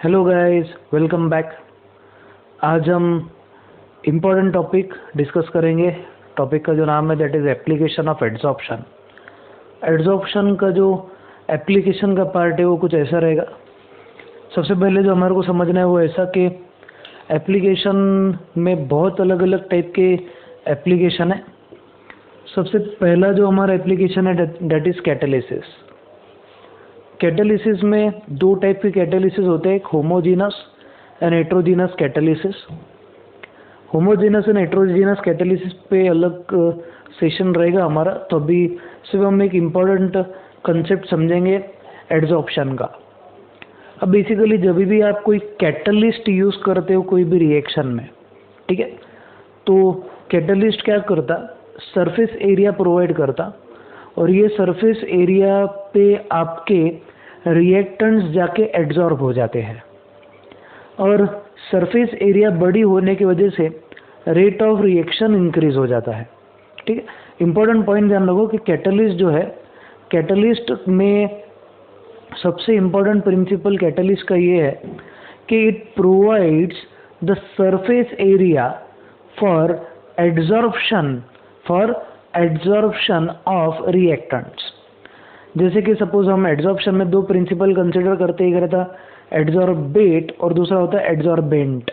Hello guys, welcome back. आज हम important topic discuss करेंगे। टॉपिक का जो नाम है that is application of adsorption. Adsorption का जो एप्लीकेशन का पार्ट है वो कुछ ऐसा रहेगा। सबसे पहले जो हमारे को समझना है वो ऐसा कि एप्लीकेशन में बहुत अलग अलग टाइप के एप्लीकेशन है। सबसे पहला जो हमारा एप्लीकेशन है दैट इज़ कैटालिसिस। कैटालिसिस में दो टाइप के कैटालिसिस होते हैं, एक homogeneous and heterogeneous catalysis. Homogeneous and heterogeneous catalysis पे अलग सेशन रहेगा हमारा, तो अभी सिर्फ हम एक इम्पॉर्टेंट कंसेप्ट समझेंगे एड्सॉर्प्शन का। अब बेसिकली जब भी आप कोई कैटलिस्ट यूज़ करते हो कोई भी रिएक्शन में, ठीक है, तो कैटलिस्ट क्या करता, सरफेस एरिया प्रोवाइड करता और ये सरफेस एरिया पे आपके रिएक्टेंट्स जाके एड्सॉर्ब हो जाते हैं और सरफेस एरिया बड़ी होने की वजह से रेट ऑफ रिएक्शन इंक्रीज हो जाता है। ठीक है, इंपॉर्टेंट पॉइंट ध्यान रखो कि कैटलिस्ट जो है, कैटलिस्ट में सबसे इम्पोर्टेंट प्रिंसिपल कैटलिस्ट का ये है कि it provides the surface area for adsorption of reactants. जैसे कि सपोज हम एड्सॉर्प्शन में दो प्रिंसिपल कंसिडर करते ही रहता, एड्सॉर्बेट और दूसरा होता है एड्सॉर्बेंट।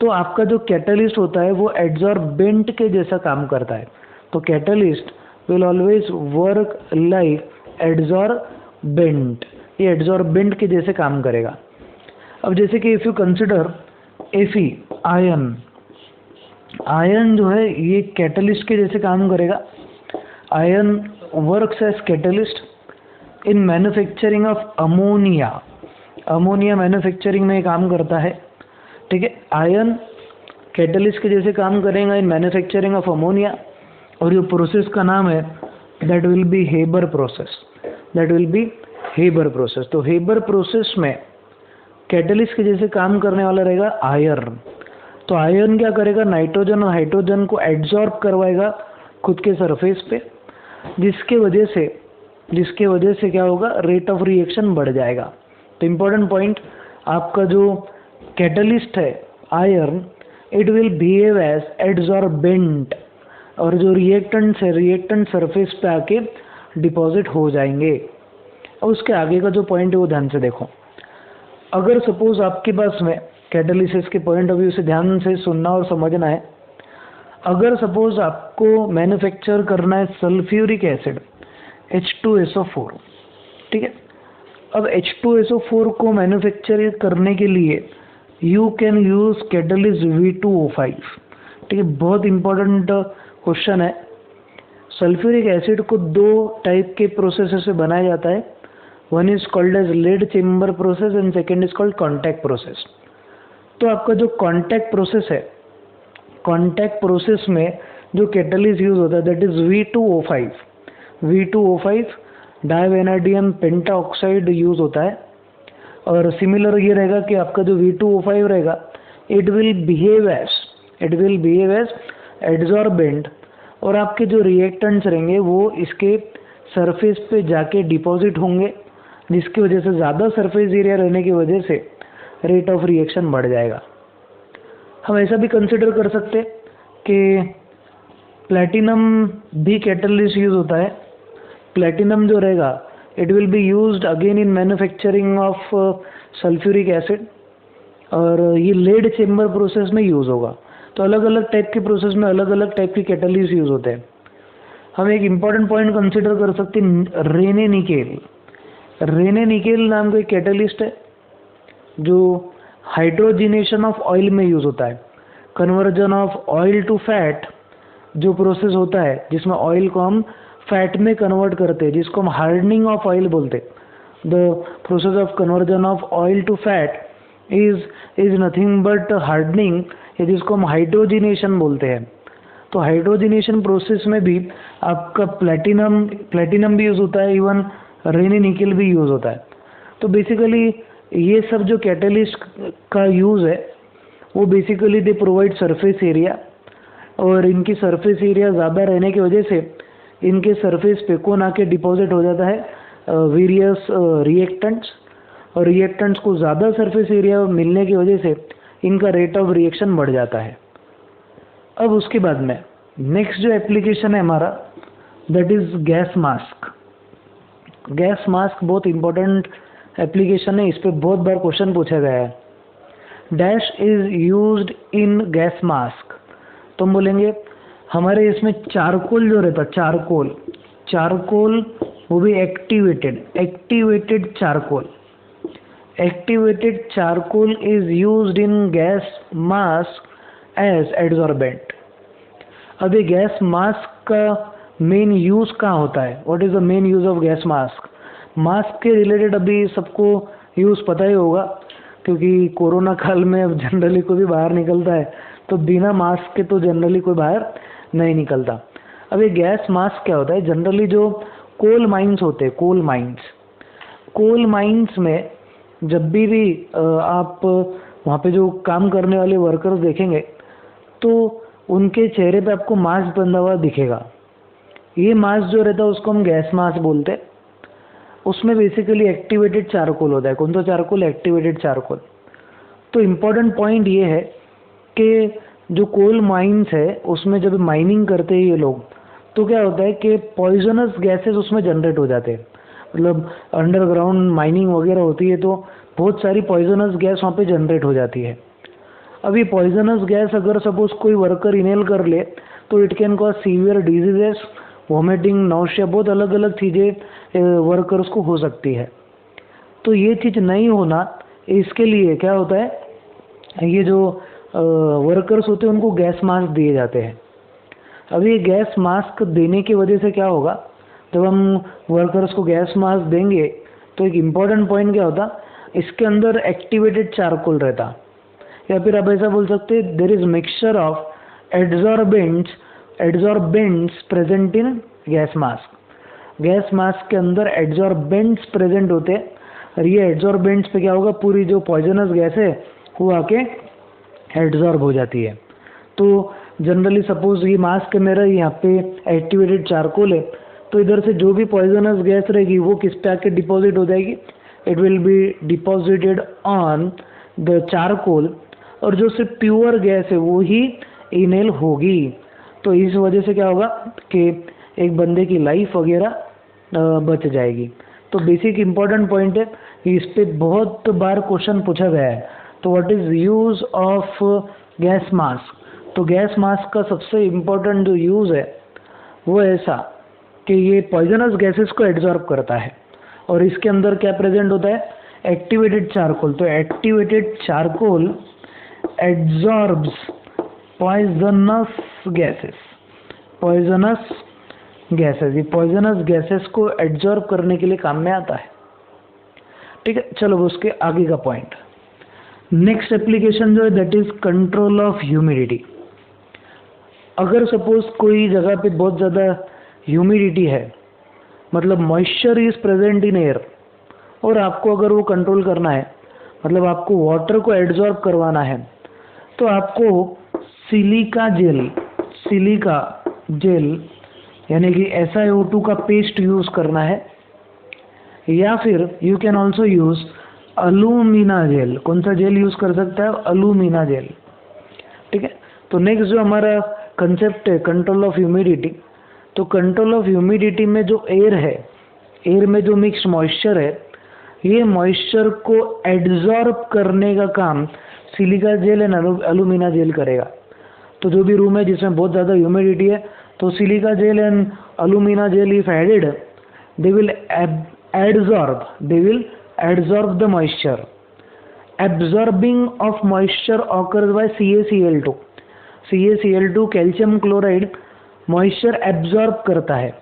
तो आपका जो कैटलिस्ट होता है वो एड्सॉर्बेंट के जैसा काम करता है। तो catalyst will always work like adsorbent, ये एड्सॉर्बेंट के जैसे काम करेगा। अब जैसे कि if you consider Fe ion जो है ये कैटलिस्ट के जैसे काम करेगा। Ion works as catalyst in manufacturing of ammonia. Ammonia manufacturing में काम करता है। ठीक है, आयन कैटलिस्ट के जैसे काम करेगा इन मैन्युफैक्चरिंग ऑफ अमोनिया और ये प्रोसेस का नाम है that will be Haber process. तो हेबर प्रोसेस में कैटलिस्ट के जैसे काम करने वाला रहेगा आयरन। तो आयरन क्या करेगा, नाइट्रोजन और हाइड्रोजन को एड्सॉर्ब करवाएगा खुद के सरफेस पे, जिसके वजह से क्या होगा, रेट ऑफ रिएक्शन बढ़ जाएगा। तो इम्पोर्टेंट पॉइंट, आपका जो कैटलिस्ट है iron, it will behave as adsorbent और जो रिएक्टेंट्स है, रिएक्टेंट सरफेस पे आके डिपॉजिट हो जाएंगे। और उसके आगे का जो पॉइंट है वो ध्यान से देखो। अगर सपोज आपके पास में कैटालिसिस के पॉइंट ऑफ व्यू से ध्यान से सुनना और समझना है, अगर सपोज आपको मैन्युफैक्चर करना है सल्फ्यूरिक एसिड H2SO4, ठीक है, अब H2SO4 को मैन्युफैक्चर करने के लिए you can use catalyst V2O5। ठीक है, बहुत इंपॉर्टेंट क्वेश्चन है। सल्फ्यूरिक एसिड को दो टाइप के प्रोसेस से बनाया जाता है, one is called as lead chamber process and second is called contact process. तो आपका जो कॉन्टैक्ट प्रोसेस है, कॉन्टैक्ट प्रोसेस में जो कैटलिस्ट यूज होता है that is V2O5 divanadium pentoxide use होता है। और सिमिलर ये रहेगा कि आपका जो V2O5 रहेगा it will behave as adsorbent और आपके जो रिएक्टेंट्स रहेंगे वो इसके सरफेस पे जाके डिपॉजिट होंगे, जिसकी वजह से ज़्यादा सरफेस एरिया रहने की वजह से रेट ऑफ रिएक्शन बढ़ जाएगा। हम ऐसा भी कंसिडर कर सकते कि प्लैटिनम भी कैटलिस्ट यूज होता है। प्लैटिनम जो रहेगा it will be used again in manufacturing of sulphuric acid और ये लेड चेम्बर प्रोसेस में यूज़ होगा। तो अलग अलग टाइप के प्रोसेस में अलग अलग टाइप के कैटलिस्ट यूज होते हैं। हम एक इम्पॉर्टेंट पॉइंट कंसिडर कर सकते हैं, रेने निकेल नाम का एक कैटलिस्ट है जो हाइड्रोजिनेशन ऑफ ऑयल में यूज होता है। Conversion of oil to fat जो प्रोसेस होता है जिसमें ऑयल को हम फैट में कन्वर्ट करते हैं, जिसको हम हार्डनिंग ऑफ ऑयल बोलते हैं। The process of conversion of oil to fat is nothing but hardening, जिसको हम हाइड्रोजिनेशन बोलते हैं। तो हाइड्रोजिनेशन प्रोसेस में भी आपका प्लैटिनम भी यूज होता है, इवन रेने निकेल भी यूज होता है। तो बेसिकली ये सब जो कैटलिस्ट का यूज है वो basically they provide surface area और इनकी सरफेस एरिया ज़्यादा रहने की वजह से इनके सरफेस पे कौन आके डिपॉजिट हो जाता है, वेरियस रिएक्टेंट्स और रिएक्टेंट्स को ज़्यादा सरफेस एरिया मिलने की वजह से इनका रेट ऑफ रिएक्शन बढ़ जाता है। अब उसके बाद में नेक्स्ट जो एप्लीकेशन है हमारा, that is gas mask. Gas mask बहुत इंपॉर्टेंट एप्लीकेशन है, इस पर बहुत बार क्वेश्चन पूछा गया है। Dash is used in gas mask, तो हम बोलेंगे हमारे इसमें चारकोल जो रहता, चारकोल वो भी activated charcoal is used in gas mask as adsorbent. अब ये गैस मास्क का मेन यूज कहाँ होता है? What is the main use of gas mask? Mask के रिलेटेड अभी सबको यूज पता ही होगा, क्योंकि कोरोना काल में अब जनरली कोई भी बाहर निकलता है तो बिना मास्क के तो जनरली कोई बाहर नहीं निकलता। अब ये गैस मास्क क्या होता है? जनरली जो कोल माइंस होते हैं, कोल माइंस में जब भी आप वहाँ पे जो काम करने वाले वर्कर्स देखेंगे तो उनके चेहरे पे आपको मास्क बंधा हुआ दिखेगा। ये मास्क जो रहता है उसको हम गैस मास्क बोलते हैं। उसमें बेसिकली एक्टिवेटेड चारकोल होता है। कौन सा चारकोल? Activated charcoal. तो इम्पोर्टेंट पॉइंट ये है कि जो कोल माइंस है उसमें जब माइनिंग करते हैं ये लोग, तो क्या होता है कि पॉइजनस गैसेस उसमें जनरेट हो जाते हैं। मतलब अंडरग्राउंड माइनिंग वगैरह होती है तो बहुत सारी पॉइजनस गैस वहाँ पे जनरेट हो जाती है। अब ये पॉइजनस गैस अगर सपोज कोई वर्कर इनहेल कर ले तो it can cause severe diseases, vomiting, nausea, बहुत अलग अलग चीज़ें वर्कर्स को हो सकती है। तो ये चीज़ नहीं होना, इसके लिए क्या होता है, ये जो वर्कर्स होते हैं उनको गैस मास्क दिए जाते हैं। अब ये गैस मास्क देने की वजह से क्या होगा, जब हम वर्कर्स को गैस मास्क देंगे तो एक इम्पॉर्टेंट पॉइंट क्या होता, इसके अंदर एक्टिवेटेड चारकोल रहता, या फिर आप ऐसा बोल सकते हैं there is mixture of adsorbents present in gas mask. Gas mask के अंदर एडजॉर्बेंट्स प्रेजेंट होते हैं और ये एडजॉर्बेंट्स पे क्या होगा, पूरी जो पॉइजनस गैस है वो आके एडजॉर्ब हो जाती है। तो जनरली सपोज ये मास्क है मेरा, यहाँ पे एक्टिवेटेड चारकोल है, तो इधर से जो भी पॉइजनस गैस रहेगी वो किस पे आके डिपॉजिट हो जाएगी, it will be deposited on the charcoal, और जो सिर्फ प्योर गैस है वो ही इनहेल होगी। तो इस वजह से क्या होगा कि एक बंदे की लाइफ वगैरह बच जाएगी। तो बेसिक इम्पॉर्टेंट पॉइंट है, इस पे बहुत बार क्वेश्चन पूछा गया है। तो what is use of gas mask? तो गैस मास्क का सबसे इम्पोर्टेंट जो यूज़ है वो ऐसा कि ये पॉइजनस गैसेस को एब्जॉर्ब करता है और इसके अंदर क्या प्रेजेंट होता है, एक्टिवेटेड चारकोल। तो activated charcoal absorbs poisonous gases, ये पॉइजनस गैसेस को एब्जॉर्ब करने के लिए काम में आता है। ठीक है, चलो उसके आगे का पॉइंट, नेक्स्ट एप्लीकेशन जो है that is control of humidity. अगर सपोज कोई जगह पे बहुत ज़्यादा ह्यूमिडिटी है, मतलब moisture is present in air, और आपको अगर वो कंट्रोल करना है, मतलब आपको वाटर को एब्जॉर्ब करवाना है, तो आपको सिलिका जेल यानी कि SiO2 का पेस्ट यूज़ करना है, या फिर you can also use alumina gel. कौन सा जेल यूज़ कर सकता है, अलूमिना जेल। ठीक है, तो नेक्स्ट जो हमारा कंसेप्ट है कंट्रोल ऑफ ह्यूमिडिटी। तो कंट्रोल ऑफ ह्यूमिडिटी में जो एयर है, एयर में जो मिक्स मॉइस्चर है, ये मॉइस्चर को एब्जॉर्ब करने का काम silica gel and alumina jail करेगा। तो जो भी रूम है जिसमें बहुत ज़्यादा ह्यूमिडिटी है, तो silica gel and alumina gel if added, they will absorb the moisture. Absorbing of moisture occurs by CaCl2. CaCl2 calcium chloride moisture absorb करता है।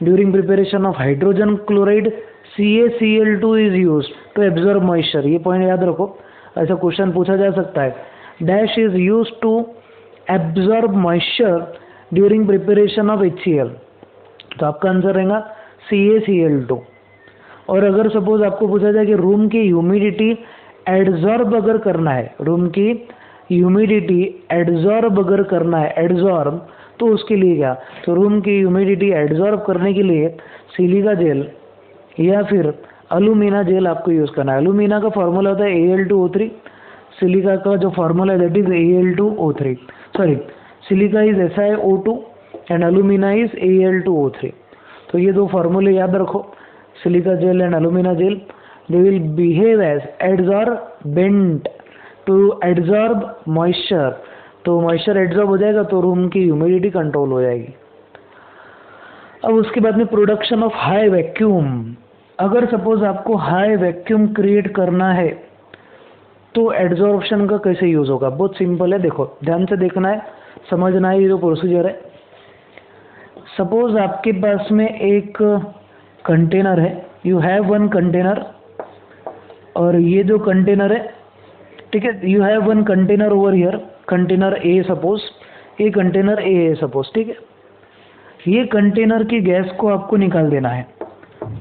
During preparation of hydrogen chloride CaCl2 is used to absorb moisture. ये point याद रखो, ऐसा question पूछा जा सकता है। Dash is used to absorb moisture during preparation of HCl, तो आपका आंसर रहेगा CaCl2। और अगर सपोज आपको पूछा जाए कि रूम की ह्यूमिडिटी एड्जॉर्ब अगर करना है, रूम की ह्यूमिडिटी एड्जॉर्ब अगर करना है, एड्जॉर्ब, तो उसके लिए क्या, तो रूम की ह्यूमिडिटी एड्जॉर्ब करने के लिए सिलिका जेल या फिर अलुमिना जेल आपको यूज़ करना है। अलुमिना का फॉर्मूला होता है Al2O3, सिलिका का जो फॉर्मूला है that is Al2O3, sorry silica is SiO2 and alumina is Al2O3। तो ये दो फॉर्मूले याद रखो, silica gel and alumina gel, they will behave as adsorbent to adsorb moisture. तो मॉइस्चर एडजॉर्ब हो जाएगा तो रूम की ह्यूमिडिटी कंट्रोल हो जाएगी। अब उसके बाद में प्रोडक्शन ऑफ हाई वैक्यूम। अगर सपोज आपको हाई वैक्यूम क्रिएट करना है तो एड्जॉर्प्शन का कैसे यूज होगा, बहुत सिंपल है। देखो ध्यान से देखना है, समझना है, ये जो प्रोसीजर है। सपोज आपके पास में एक कंटेनर है, यू हैव वन कंटेनर, और ये जो कंटेनर है, ठीक है, you have one container over here, container A suppose, ये कंटेनर ए है सपोज, ठीक है। ये कंटेनर की गैस को आपको निकाल देना है,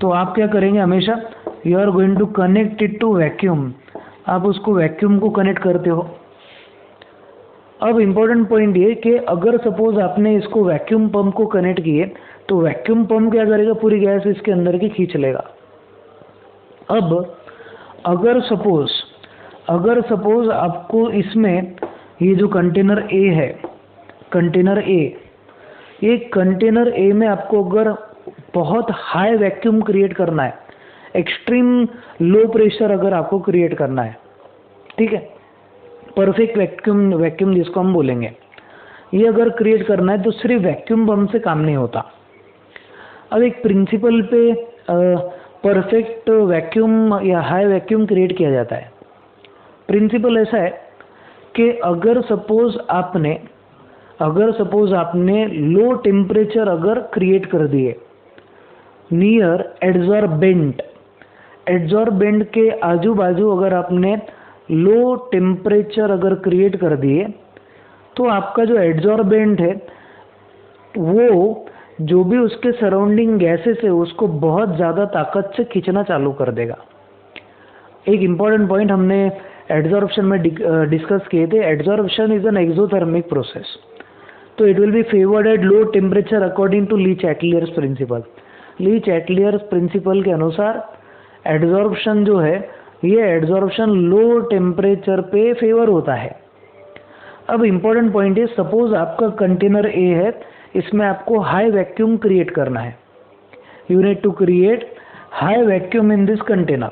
तो आप क्या करेंगे, हमेशा you are going to connect it to vacuum, आप उसको वैक्यूम को कनेक्ट करते हो। अब इम्पोर्टेंट पॉइंट ये कि अगर सपोज आपने इसको वैक्यूम पंप को कनेक्ट किए तो वैक्यूम पंप क्या करेगा, पूरी गैस इसके अंदर की खींच लेगा। अब अगर सपोज आपको इसमें ये जो कंटेनर ए है, कंटेनर ए, ये कंटेनर ए में आपको अगर बहुत हाई वैक्यूम क्रिएट करना है, एक्सट्रीम लो प्रेशर अगर आपको क्रिएट करना है, ठीक है, परफेक्ट वैक्यूम जिसको हम बोलेंगे, ये अगर क्रिएट करना है तो सिर्फ वैक्यूम पंप से काम नहीं होता। अब एक प्रिंसिपल पे परफेक्ट वैक्यूम या हाई वैक्यूम क्रिएट किया जाता है। प्रिंसिपल ऐसा है कि अगर सपोज आपने लो टेम्परेचर अगर क्रिएट कर दिए नियर एड्जॉर्बेंट के आजू बाजू अगर आपने लो टेम्परेचर अगर क्रिएट कर दिए तो आपका जो एड्जॉर्बेंट है वो जो भी उसके सराउंडिंग गैसेस है उसको बहुत ज़्यादा ताकत से खींचना चालू कर देगा। एक इम्पॉर्टेंट पॉइंट हमने एड्जॉर्प्शन में डिस्कस किए थे, adsorption is an exothermic process, so it will be favoured at low temperature according to Le Chatelier's principle. Le Chatelier's principle के अनुसार एड्जॉर्प्शन जो है, ये एड्जॉर्प्शन लो टेम्परेचर पे फेवर होता है। अब इम्पोर्टेंट पॉइंट है, सपोज आपका कंटेनर ए है, इसमें आपको हाई वैक्यूम क्रिएट करना है, you need to create high vacuum in this container.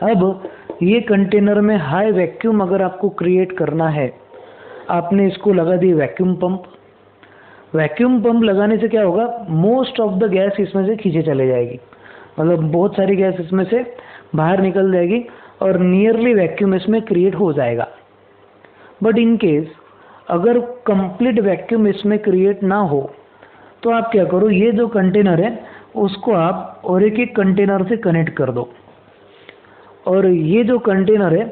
अब ये कंटेनर में हाई वैक्यूम अगर आपको क्रिएट करना है, आपने इसको लगा दी वैक्यूम पंप। वैक्यूम पंप लगाने से क्या होगा, मोस्ट ऑफ द गैस इसमें से खींचे चले जाएगी, मतलब बहुत सारी गैस इसमें से बाहर निकल जाएगी और नियरली वैक्यूम इसमें क्रिएट हो जाएगा। बट इन केस अगर कंप्लीट वैक्यूम इसमें क्रिएट ना हो तो आप क्या करो, ये जो कंटेनर है उसको आप और एक कंटेनर से कनेक्ट कर दो, और ये जो कंटेनर है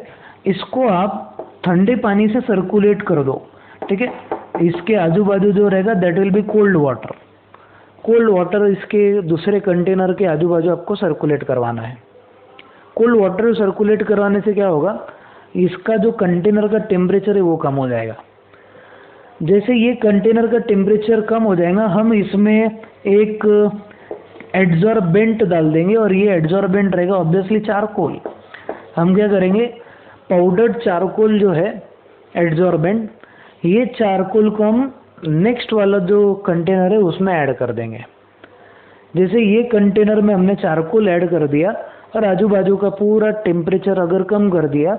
इसको आप ठंडे पानी से सर्कुलेट कर दो, ठीक है। इसके आजू बाजू जो रहेगा that will B cold water इसके दूसरे कंटेनर के आजू बाजू आपको सर्कुलेट करवाना है। कोल्ड वाटर सर्कुलेट करवाने से क्या होगा, इसका जो कंटेनर का टेम्परेचर है वो कम हो जाएगा। जैसे ये कंटेनर का टेम्परेचर कम हो जाएगा, हम इसमें एक एड्जॉर्बेंट डाल देंगे, और ये एड्जॉर्बेंट रहेगा ऑब्वियसली चारकोल। हम क्या करेंगे, पाउडर्ड चारकोल जो है एड्जॉर्बेंट, ये चारकोल को हम नेक्स्ट वाला जो कंटेनर है उसमें ऐड कर देंगे। जैसे ये कंटेनर में हमने चारकोल ऐड कर दिया और आजू बाजू का पूरा टेम्परेचर अगर कम कर दिया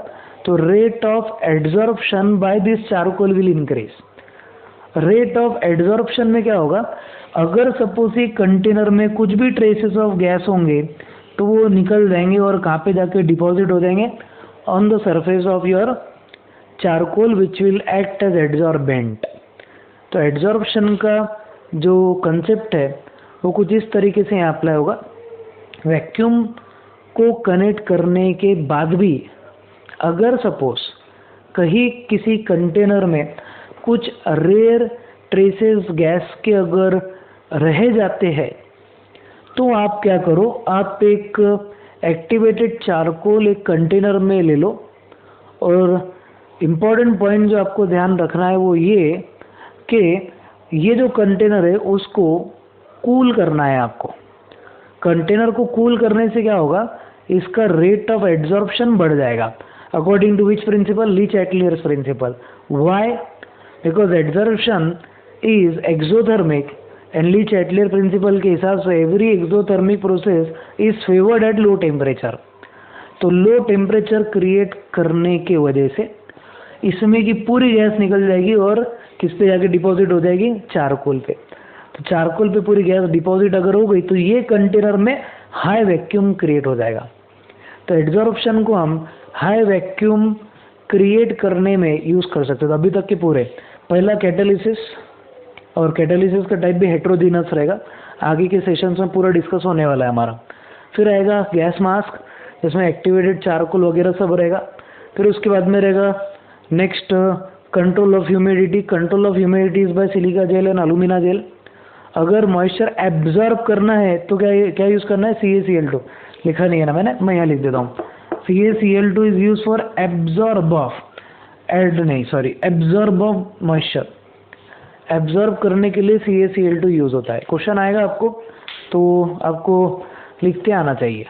तो rate of adsorption by this charcoal will increase. Rate of adsorption में क्या होगा, अगर सपोज ये कंटेनर में कुछ भी ट्रेसेस ऑफ गैस होंगे तो वो निकल जाएंगे और कहाँ पे जाके डिपॉजिट हो जाएंगे, on the surface of your charcoal which will act as adsorbent. तो एड्जॉर्प्शन का जो कंसेप्ट है वो कुछ इस तरीके से यहाँ अप्लाई होगा। वैक्यूम को कनेक्ट करने के बाद भी अगर सपोज कहीं किसी कंटेनर में कुछ रेयर ट्रेसेस गैस के अगर रह जाते हैं तो आप क्या करो, आप एक एक्टिवेटेड चारकोल एक कंटेनर में ले लो, और इम्पॉर्टेंट पॉइंट जो आपको ध्यान रखना है वो ये कि ये जो कंटेनर है उसको कूल करना है आपको। कंटेनर को कूल करने से क्या होगा, इसका रेट ऑफ एड्जॉर्प्शन बढ़ जाएगा। According to which principle, Le Chatelier's principle. Why? Because adsorption is exothermic and Le Chatelier principle के हिसाब से every exothermic process is favoured at low temperature. तो लो टेम्परेचर क्रिएट करने के वजह से इसमें की पूरी गैस निकल जाएगी और किस पे जाके डिपॉजिट हो जाएगी, चारकोल पे। तो चारकोल पे पूरी गैस डिपॉजिट अगर हो गई तो ये कंटेनर में हाई वैक्यूम क्रिएट हो जाएगा। तो एड्जॉर्प्शन को हम हाई वैक्यूम क्रिएट करने में यूज कर सकते हैं। तो अभी तक के पूरे पहला कैटालिसिस, और कैटालिसिस का टाइप भी हेट्रोजीनस रहेगा, आगे के सेशंस में पूरा डिस्कस होने वाला है हमारा। फिर आएगा गैस मास्क, जिसमें एक्टिवेटेड चारकोल वगैरह सब रहेगा। फिर उसके बाद में रहेगा next control of humidity. Control of humidity is by silica gel and alumina gel. अगर मॉइस्चर एब्जॉर्ब करना है तो क्या यूज करना है, CaCl2। लिखा नहीं है ना मैंने, मैं यहाँ लिख देता हूँ। CaCl2 is use for absorb of moisture. Absorb करने के लिए CaCl2 यूज होता है। क्वेश्चन आएगा आपको तो आपको लिखते आना चाहिए।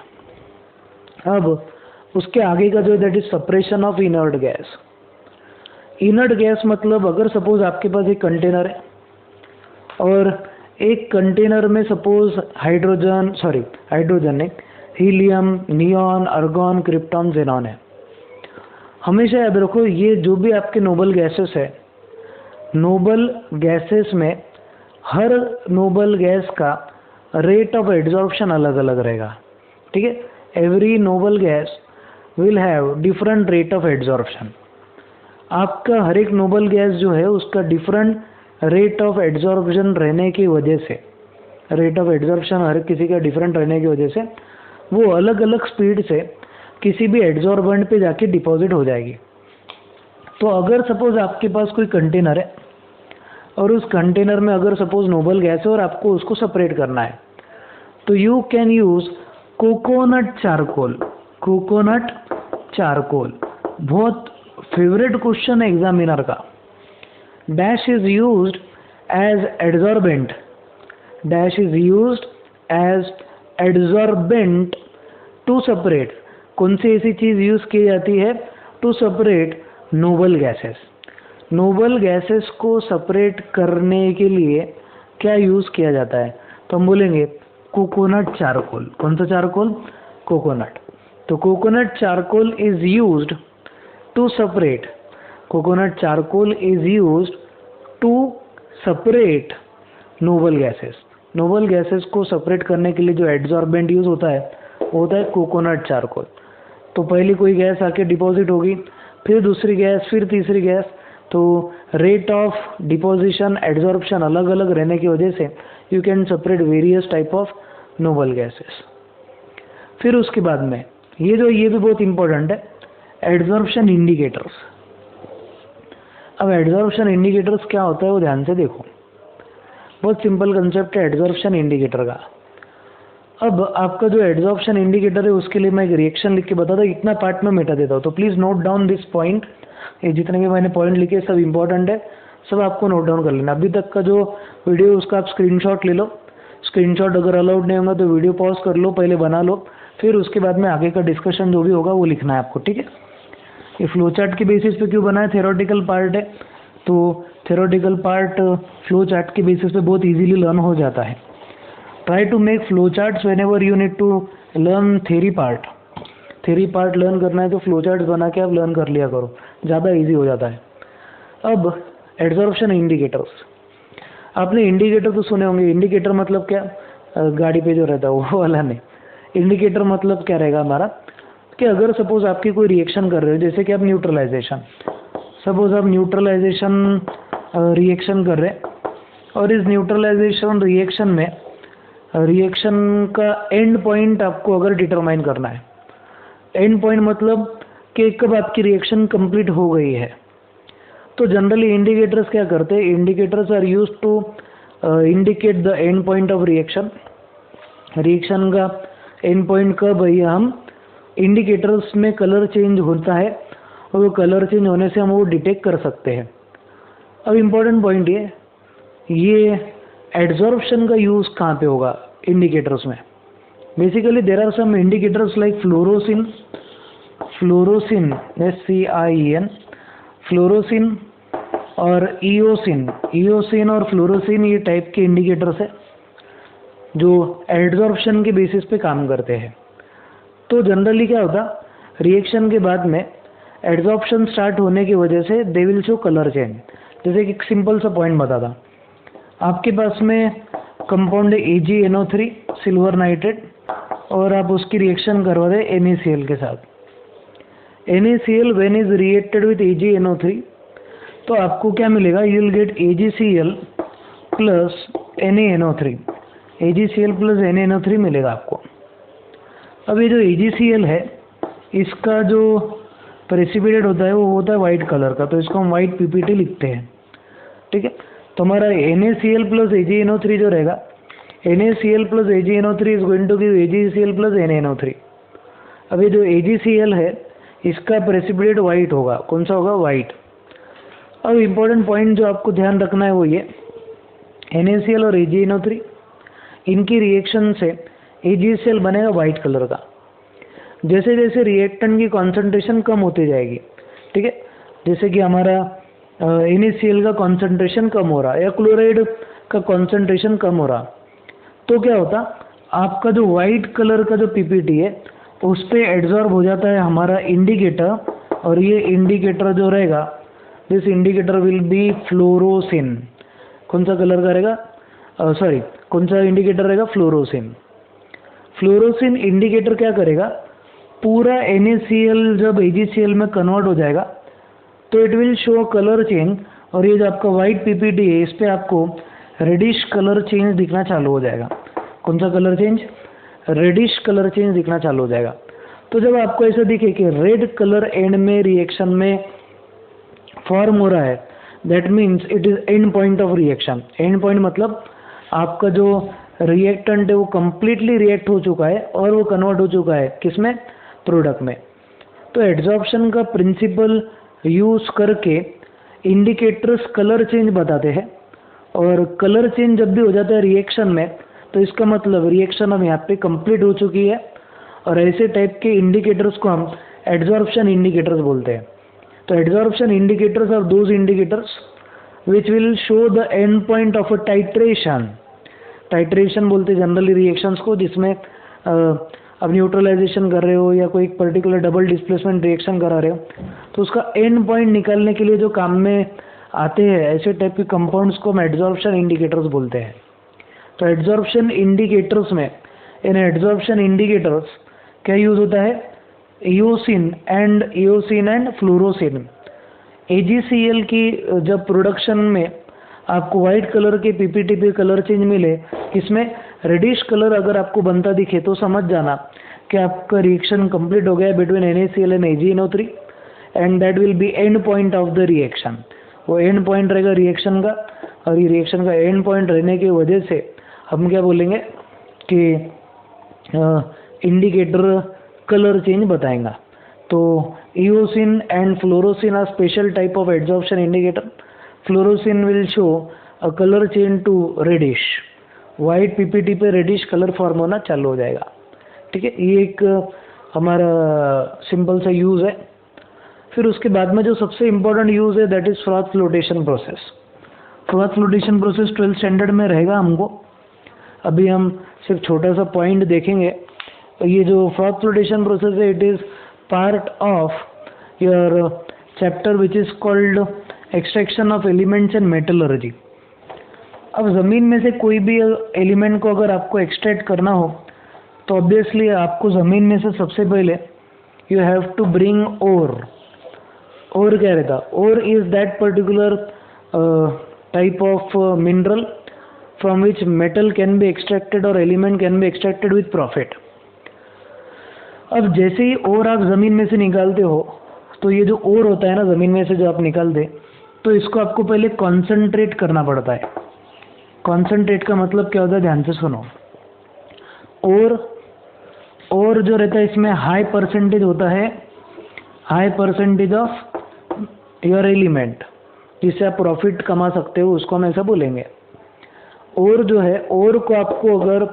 अब उसके आगे का जो है that is suppression of inert gas. Inert gas मतलब अगर सपोज आपके पास एक कंटेनर है और एक कंटेनर में सपोज हाइड्रोजन नहीं, helium, neon, argon, krypton, xenon है। हमेशा याद रखो ये जो भी आपके नोबल गैसेस है, नोबल गैसेस में हर नोबल गैस का रेट ऑफ एड्जॉर्प्शन अलग अलग रहेगा। ठीक है, every noble gas will have different rate of adsorption. आपका हर एक नोबल गैस जो है उसका डिफरेंट रेट ऑफ एड्जॉर्प्शन रहने की वजह से, रेट ऑफ एड्जॉर्प्शन हर किसी का डिफरेंट रहने की वजह से वो अलग अलग स्पीड से किसी भी एड्जॉर्बेंट पे जाके डिपॉजिट हो जाएगी। तो अगर सपोज आपके पास कोई कंटेनर है और उस कंटेनर में अगर सपोज नोबल गैस है और आपको उसको सेपरेट करना है, तो you can use coconut charcoal. बहुत फेवरेट क्वेश्चन है एग्जामिनर का। Dash is used as adsorbent to separate. कौन सी ऐसी चीज यूज की जाती है, to separate noble gases. Noble gases को सेपरेट करने के लिए क्या यूज किया जाता है, तो हम बोलेंगे कोकोनट चारकोल। कौन सा चारकोल, कोकोनट। तो coconut charcoal is used to separate, coconut charcoal is used to separate noble gases. Noble gases को सेपरेट करने के लिए जो एड्जॉर्बेंट यूज होता है वो होता है कोकोनट चारकोल। तो पहले कोई गैस आके डिपॉजिट होगी, फिर दूसरी गैस, फिर तीसरी गैस, तो रेट ऑफ डिपोजिशन एड्जॉर्प्शन अलग अलग रहने की वजह से you can separate various type of noble gases. फिर उसके बाद में ये भी बहुत इंपॉर्टेंट है, एड्जॉर्प्शन इंडिकेटर्स। अब एड्जॉर्प्शन इंडिकेटर्स क्या होता है वो ध्यान से देखो। बहुत सिंपल कंसेप्ट है एड्जॉर्प्शन इंडिकेटर का। अब आपका जो एड्जॉर्प्शन इंडिकेटर है उसके लिए मैं एक रिएक्शन लिख के बताता हूँ, इतना पार्ट में मिटा देता हूँ। तो please note down this point. ये जितने भी मैंने पॉइंट लिखे सब इंपॉर्टेंट है, सब आपको नोट डाउन कर लेना। अभी तक का जो वीडियो उसका आप स्क्रीनशॉट ले लो। स्क्रीनशॉट अगर अलाउड नहीं होगा तो वीडियो पॉज कर लो, पहले बना लो, फिर उसके बाद में आगे का डिस्कशन जो भी होगा वो लिखना है आपको। ठीक है, ये फ्लो चार्ट के बेसिस पे क्यों बना है, थ्योरेटिकल पार्ट है, तो थ्योरेटिकल पार्ट फ्लो चार्ट के बेसिस पे बहुत इजीली लर्न हो जाता है। Try to make flow charts whenever you need to learn theory part. Theory part learn करना है तो फ्लो चार्ट्स बना के आप लर्न कर लिया करो, ज़्यादा इजी हो जाता है। अब एड्जॉर्प्शन इंडिकेटर्स, आपने इंडिकेटर तो सुने होंगे। इंडिकेटर मतलब क्या, गाड़ी पे जो रहता है वो वाला नहीं। इंडिकेटर मतलब क्या रहेगा हमारा, कि अगर सपोज आपकी कोई रिएक्शन कर रहे हो, जैसे कि आप न्यूट्रलाइजेशन, सपोज आप न्यूट्रलाइजेशन रिएक्शन कर रहे हैं और इस न्यूट्रलाइजेशन रिएक्शन में रिएक्शन का एंड पॉइंट आपको अगर डिटरमाइन करना है, एंड पॉइंट मतलब कि कब आपकी रिएक्शन कंप्लीट हो गई है, तो जनरली इंडिकेटर्स क्या करते हैं, indicators are used to indicate the end point of reaction. Reaction का एंड पॉइंट कब है, हम इंडिकेटर्स में कलर चेंज होता है और वो कलर चेंज होने से हम वो डिटेक्ट कर सकते हैं। अब इम्पोर्टेंट पॉइंट ये एड्जॉर्प्शन का यूज़ कहाँ पे होगा इंडिकेटर्स में, Basically, there are some indicators like fluorescein, SCIEN, fluorescein और eosin और fluorescein ये टाइप के इंडिकेटर्स है जो एड्जॉर्प्शन के बेसिस पे काम करते हैं। तो जनरली क्या होता, रिएक्शन के बाद में एड्जॉर्प्शन स्टार्ट होने की वजह से they will show colour change. जैसे कि एक सिंपल सा पॉइंट बताता, आपके पास में कंपाउंड है AgNO3 सिल्वर नाइट्रेट और आप उसकी रिएक्शन करवा दें NaCl के साथ। NaCl when is reacted with AgNO3 तो आपको क्या मिलेगा, you will get AgCl plus NaNO3, AgCl plus NaNO3 मिलेगा आपको। अब ये जो AgCl है इसका जो प्रेसिपिटेट होता है वो होता है वाइट कलर का, तो इसको हम वाइट PPT लिखते हैं, ठीक है। तो हमारा NaCl प्लस AgNO3 जो रहेगा, NaCl plus AgNO3 is going to give AgCl plus NaNO3। अब ये जो AgCl है इसका प्रेसिपिटेट वाइट होगा, कौन सा होगा, वाइट। अब इम्पोर्टेंट पॉइंट जो आपको ध्यान रखना है वो ये, NaCl और AgNO3 इनकी रिएक्शन से AgCl बनेगा वाइट कलर का। जैसे जैसे रिएक्टेंट की कॉन्सेंट्रेशन कम होती जाएगी, ठीक है, जैसे कि हमारा NaCl का कॉन्सेंट्रेशन कम हो रहा है या क्लोराइड का कॉन्सेंट्रेशन कम हो रहा, तो क्या होता, आपका जो वाइट कलर का जो PPT है उस पर एड्जॉर्ब हो जाता है हमारा इंडिकेटर, और ये इंडिकेटर जो रहेगा, this indicator will be fluorescein. कौन सा कलर का रहेगा, कौन सा इंडिकेटर रहेगा, फ्लोरोसिन। फ्लोरोसिन इंडिकेटर क्या करेगा, पूरा NaCl जब AgCl में कन्वर्ट हो जाएगा तो it will show colour change, और ये जो आपका वाइट PPT है इस पर आपको रेडिश कलर चेंज दिखना चालू हो जाएगा। कौन सा colour change, reddish colour change दिखना चालू हो जाएगा। तो जब आपको ऐसा दिखे कि रेड कलर एंड में रिएक्शन में फॉर्म हो रहा है, that means it is and point of reaction. And point मतलब आपका जो रिएक्टेंट है वो कंप्लीटली रिएक्ट हो चुका है और वो कन्वर्ट हो चुका है किसमें, प्रोडक्ट में। तो एड्जॉर्प्शन का प्रिंसिपल यूज करके इंडिकेटर्स कलर चेंज बताते हैं, और कलर चेंज जब भी हो जाता है रिएक्शन में तो इसका मतलब रिएक्शन अब यहाँ पे कंप्लीट हो चुकी है, और ऐसे टाइप के इंडिकेटर्स को हम एड्जॉर्प्शन इंडिकेटर्स बोलते हैं। तो adsorption indicators are those indicators which will show the end point of a titration. Titration बोलते हैं जनरली रिएक्शंस को जिसमें अब न्यूट्रलाइजेशन कर रहे हो या कोई पर्टिकुलर डबल डिस्प्लेसमेंट रिएक्शन करा रहे हो, तो उसका एंड पॉइंट निकालने के लिए जो काम में आते हैं ऐसे टाइप के कंपाउंड्स को हम एड्जॉर्प्शन इंडिकेटर्स बोलते हैं। तो एड्जॉर्प्शन इंडिकेटर्स में, इन एड्जॉर्प्शन इंडिकेटर्स क्या यूज होता है, eosin एंड फ्लोरोसिन। AgCl की जब प्रोडक्शन में आपको वाइट कलर के PPT पे कलर चेंज मिले, इसमें रेडिश कलर अगर आपको बनता दिखे तो समझ जाना कि आपका रिएक्शन कंप्लीट हो गया between NaCl and AgNO3 and that will B and point of the reaction. वो एंड पॉइंट रहेगा रिएक्शन का, और ये रिएक्शन का एंड पॉइंट रहने की वजह से हम क्या बोलेंगे कि इंडिकेटर कलर चेंज बताएगा। तो eosin and fluorescein are special type of adsorption indicator. Fluorescein will show a colour change to reddish, white PPT पे रेडिश कलर फॉर्म होना चालू हो जाएगा, ठीक है। ये एक हमारा सिंपल सा यूज़ है। फिर उसके बाद में जो सबसे इम्पोर्टेंट यूज़ है that is froth flotation process. Froth flotation process 12th standard में रहेगा हमको, अभी हम सिर्फ छोटा सा पॉइंट देखेंगे। तो ये जो फ्रॉथ फ्लोटेशन प्रोसेस है it is part of your chapter which is called extraction of elements and metallurgy. अब ज़मीन में से कोई भी एलिमेंट को अगर आपको एक्सट्रैक्ट करना हो तो ऑब्वियसली आपको ज़मीन में से सबसे पहले you have to bring ore. Ore क्या रहता, ore is that particular type of mineral from which metal can be extracted और element can be extracted with profit. अब जैसे ही ओर आप ज़मीन में से निकालते हो तो ये जो ओर होता है ना ज़मीन में से जो आप निकालते, तो इसको आपको पहले कॉन्सेंट्रेट करना पड़ता है। कॉन्सेंट्रेट का मतलब क्या होता है, ध्यान से सुनो। और जो रहता है इसमें हाई परसेंटेज होता है, high percentage of your element, जिससे आप प्रॉफिट कमा सकते हो, उसको हम ऐसा बोलेंगे। और जो है, और को आपको अगर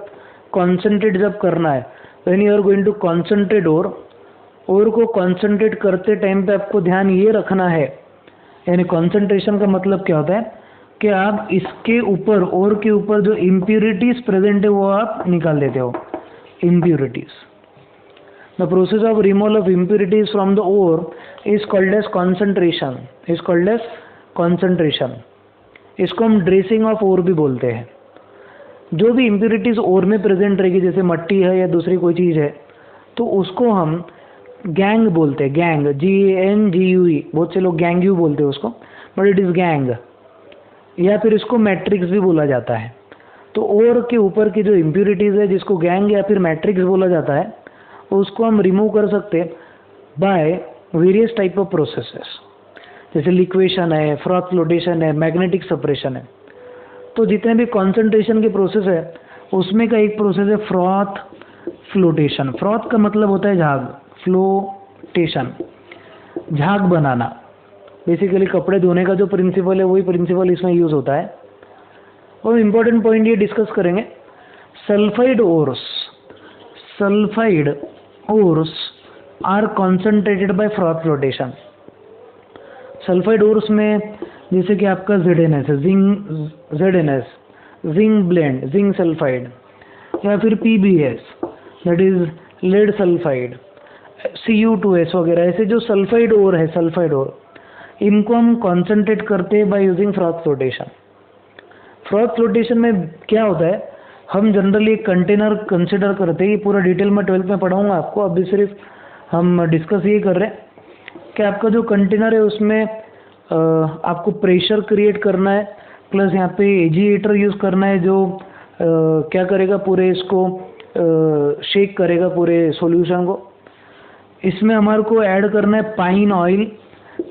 कॉन्सेंट्रेट जब करना है when you are going to concentrate और को कॉन्सेंट्रेट करते टाइम पे आपको ध्यान ये रखना है, यानी कॉन्सेंट्रेशन का मतलब क्या होता है कि आप इसके ऊपर और के ऊपर जो इम्प्यूरिटीज प्रेजेंट है वो आप निकाल देते हो, impurities. The process of removal of impurities from the ore is called as concentration, is called as concentration. इसको हम ड्रेसिंग ऑफ ओर भी बोलते हैं। जो भी इम्प्यूरिटीज ओर में प्रेजेंट रहेगी, जैसे मट्टी है या दूसरी कोई चीज़ है, तो उसको हम गैंग बोलते हैं, गैंग, GANGUE। बहुत से लोग गैंग्यू बोलते हैं उसको, बट इट इज़ गैंग, या फिर इसको मैट्रिक्स भी बोला जाता है। तो ओर के ऊपर की जो इम्प्यूरिटीज़ है जिसको गैंग या फिर मैट्रिक्स बोला जाता है, उसको हम रिमूव कर सकते हैं by various type of processes, जैसे लिक्वेशन है, फ्रॉथ फ्लोटेशन है, मैग्नेटिक सेपरेशन है। तो जितने भी कॉन्सेंट्रेशन के प्रोसेस है उसमें का एक प्रोसेस है फ्रॉथ फ्लोटेशन। फ्रॉथ का मतलब होता है झाग, फ्लोटेशन झाग बनाना। बेसिकली कपड़े धोने का जो प्रिंसिपल है वही प्रिंसिपल इसमें यूज होता है। और इम्पोर्टेंट पॉइंट ये डिस्कस करेंगे, sulphide ores are concentrated by froth flotation. Sulphide ores में जैसे कि आपका ZNS है, जिंक ब्लेंड, जिंक सल्फाइड, या फिर PBS that is lead sulphide, Cu2S वगैरह, ऐसे जो सल्फाइड ओर है, सल्फाइड ओर, इनको हम कॉन्सेंट्रेट करते हैं by using froth flotation. Froth flotation में क्या होता है, हम जनरली एक कंटेनर कंसिडर करते हैं। ये पूरा डिटेल में 12th में पढ़ाऊंगा आपको, अभी सिर्फ हम डिस्कस ये कर रहे हैं कि आपका जो कंटेनर है उसमें आपको प्रेशर क्रिएट करना है, प्लस यहाँ पे एजिएटर यूज़ करना है जो क्या करेगा, पूरे इसको शेक करेगा पूरे सॉल्यूशन को। इसमें हमारे को ऐड करना है pine oil.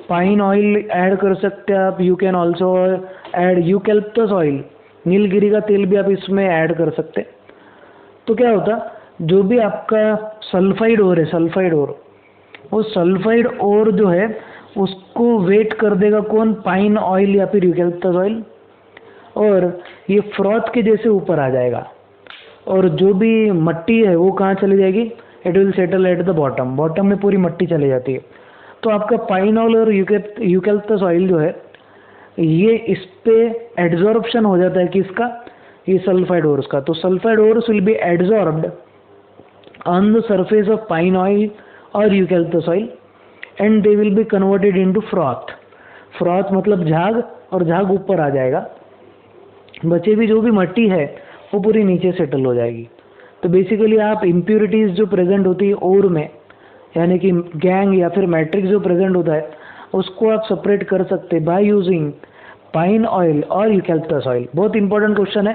Pine oil add कर सकते हैं आप। You can also add eucalyptus oil, नीलगिरी का तेल भी आप इसमें ऐड कर सकते हैं। तो क्या होता, जो भी आपका सल्फाइड ओर है, सल्फाइड ओर, वो सल्फाइड ओर जो है उसको वेट कर देगा कौन, पाइन ऑयल या फिर यूकैलिप्टस ऑयल, और ये फ्रॉथ के जैसे ऊपर आ जाएगा। और जो भी मट्टी है वो कहाँ चली जाएगी, it will settle at the bottom, bottom में पूरी मट्टी चली जाती है। तो आपका पाइन ऑयल और यूकैलिप्टस ऑयल जो है ये इस पे एड्जॉर्प्शन हो जाता है किसका, ये सल्फाइड ओर्स का। तो sulphide ores will be adsorbed on the surface of pine oil और eucalyptus oil and they will be converted into froth. Froth मतलब झाग, और झाग ऊपर आ जाएगा, बचे भी जो भी मट्टी है वो पूरी नीचे सेटल हो जाएगी। तो बेसिकली आप इम्प्यूरिटीज जो प्रेजेंट होती है ओर में, यानी कि गैंग या फिर मैट्रिक्स जो प्रेजेंट होता है, उसको आप सेपरेट कर सकते हैं बाय यूजिंग पाइन ऑयल और यूकैलिप्टस ऑयल। बहुत इंपॉर्टेंट क्वेश्चन है।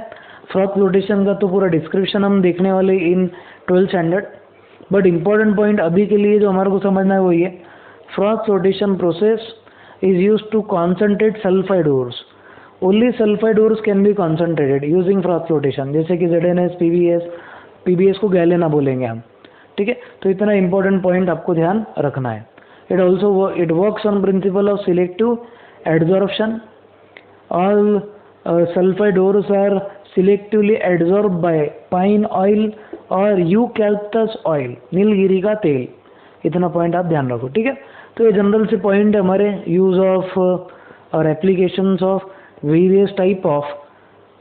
फ्रॉथ फ्लोटेशन का तो पूरा डिस्क्रिप्शन हम देखने वाले इन 12th standard, but important point अभी के लिए जो हमारे को समझना है वो ये, froth flotation process is used to concentrate sulphide ores. Only sulphide ores can be concentrated using froth flotation, जैसे कि ZNS, PBS को गैलेना बोलेंगे हम, ठीक है। तो इतना इंपॉर्टेंट पॉइंट आपको ध्यान रखना है। It works on principle of selective adsorption. All sulphide ores are selectively adsorb by pine oil और यूकैलिप्टस ऑयल, नीलगिरी का तेल। इतना पॉइंट आप ध्यान रखो, ठीक है। तो ये जनरल से पॉइंट है हमारे यूज ऑफ और applications of various type of,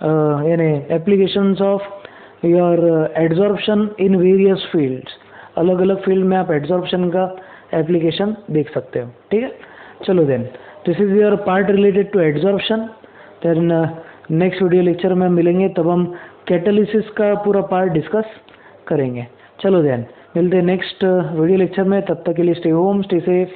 यानी applications of your adsorption in various fields. अलग अलग फील्ड में आप एड्जॉर्प्शन का एप्लीकेशन देख सकते हो, ठीक है। चलो then, this is your part related to adsorption. Then next video lecture में मिलेंगे, तब हम कैटालिसिस का पूरा पार्ट डिस्कस करेंगे। चलो देन मिलते हैं नेक्स्ट वीडियो लेक्चर में, तब तक के लिए स्टे होम, स्टे सेफ।